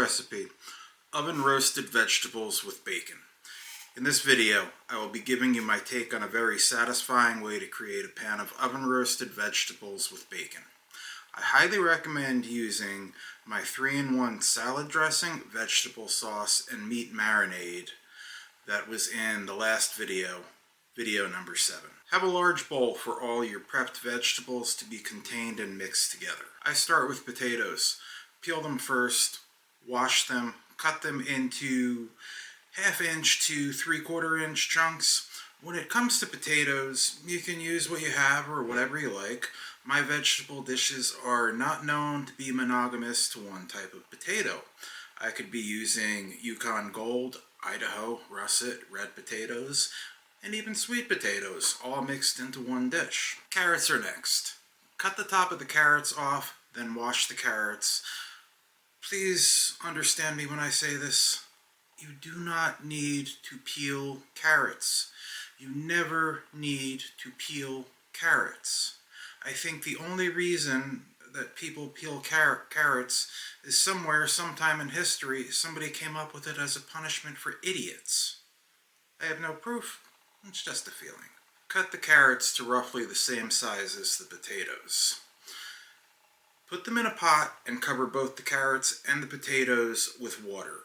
Recipe: oven roasted vegetables with bacon. In this video, I will be giving you my take on a very satisfying way to create a pan of oven roasted vegetables with bacon. I highly recommend using my 3-in-1 salad dressing, vegetable sauce, and meat marinade that was in the last video number 7. Have a large bowl for all your prepped vegetables to be contained and mixed together. I start with potatoes. Peel them first, wash them, cut them into 1/2 inch to 3/4 inch chunks. When it comes to potatoes, you can use what you have or whatever you like. My vegetable dishes are not known to be monogamous to one type of potato. I could be using Yukon Gold, Idaho, russet, red potatoes, and even sweet potatoes, all mixed into one dish. Carrots are next. Cut the top of the carrots off, then wash the carrots. Please understand me when I say this. You do not need to peel carrots. You never need to peel carrots. I think the only reason that people peel carrots is sometime in history, somebody came up with it as a punishment for idiots. I have no proof. It's just a feeling. Cut the carrots to roughly the same size as the potatoes. Put them in a pot and cover both the carrots and the potatoes with water.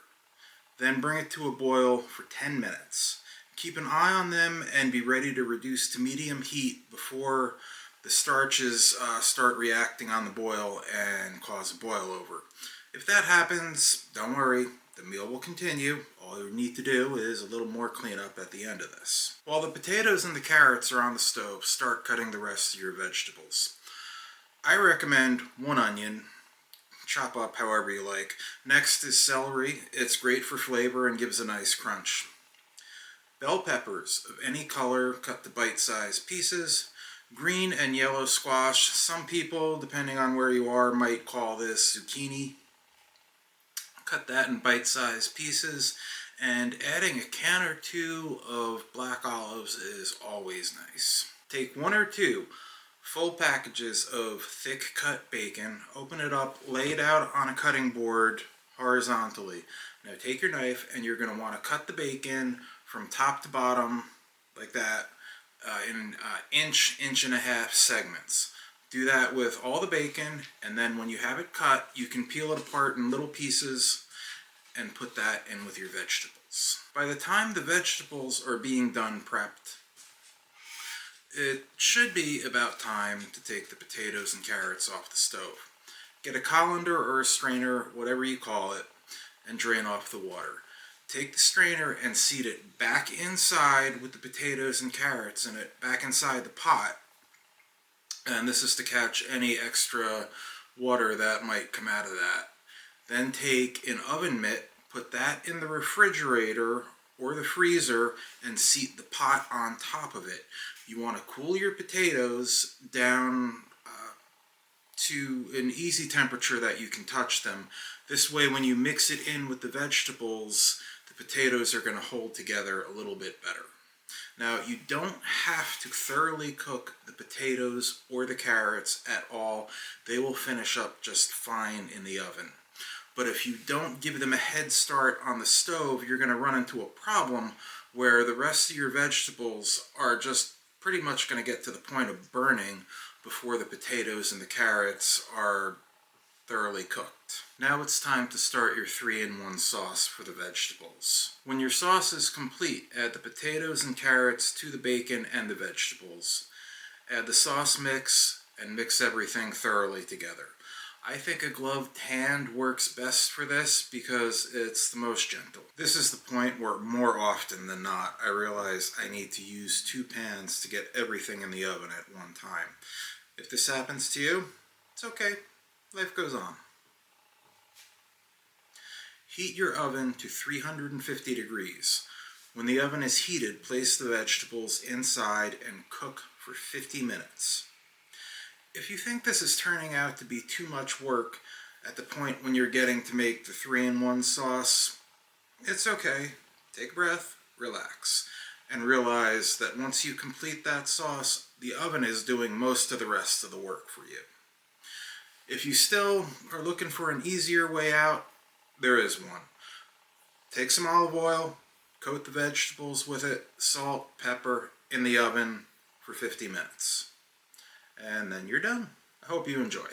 Then bring it to a boil for 10 minutes. Keep an eye on them and be ready to reduce to medium heat before the starches start reacting on the boil and cause a boil over. If that happens, don't worry, the meal will continue. All you need to do is a little more cleanup at the end of this. While the potatoes and the carrots are on the stove, start cutting the rest of your vegetables. I recommend 1 onion, chop up however you like. Next is celery. It's great for flavor and gives a nice crunch. Bell peppers of any color, cut to bite-sized pieces. Green and yellow squash. Some people, depending on where you are, might call this zucchini. Cut that in bite-sized pieces, and adding a can or 2 of black olives is always nice. Take 1 or 2 full packages of thick cut bacon, open it up, lay it out on a cutting board horizontally. Now take your knife and you're going to want to cut the bacon from top to bottom like that in inch and a half segments. Do that with all the bacon, and then when you have it cut, you can peel it apart in little pieces and put that in with your vegetables. By the time the vegetables are being done prepped, it should be about time to take the potatoes and carrots off the stove. Get a colander or a strainer, whatever you call it, and drain off the water. Take the strainer and seat it back inside with the potatoes and carrots in it, back inside the pot. And this is to catch any extra water that might come out of that. Then take an oven mitt, put that in the refrigerator or the freezer, and seat the pot on top of it. You want to cool your potatoes down to an easy temperature that you can touch them. This way, when you mix it in with the vegetables, the potatoes are going to hold together a little bit better. Now, you don't have to thoroughly cook the potatoes or the carrots at all. They will finish up just fine in the oven. But if you don't give them a head start on the stove, you're going to run into a problem where the rest of your vegetables are just pretty much going to get to the point of burning before the potatoes and the carrots are thoroughly cooked. Now it's time to start your 3-in-1 sauce for the vegetables. When your sauce is complete, add the potatoes and carrots to the bacon and the vegetables. Add the sauce mix and mix everything thoroughly together. I think a gloved hand works best for this because it's the most gentle. This is the point where more often than not I realize I need to use 2 pans to get everything in the oven at one time. If this happens to you, it's okay. Life goes on. Heat your oven to 350 degrees. When the oven is heated, place the vegetables inside and cook for 50 minutes. If you think this is turning out to be too much work at the point when you're getting to make the 3-in-1 sauce, it's okay. Take a breath, relax, and realize that once you complete that sauce, the oven is doing most of the rest of the work for you. If you still are looking for an easier way out, there is one. Take some olive oil, coat the vegetables with it, salt, pepper, in the oven for 50 minutes. And then you're done. I hope you enjoy.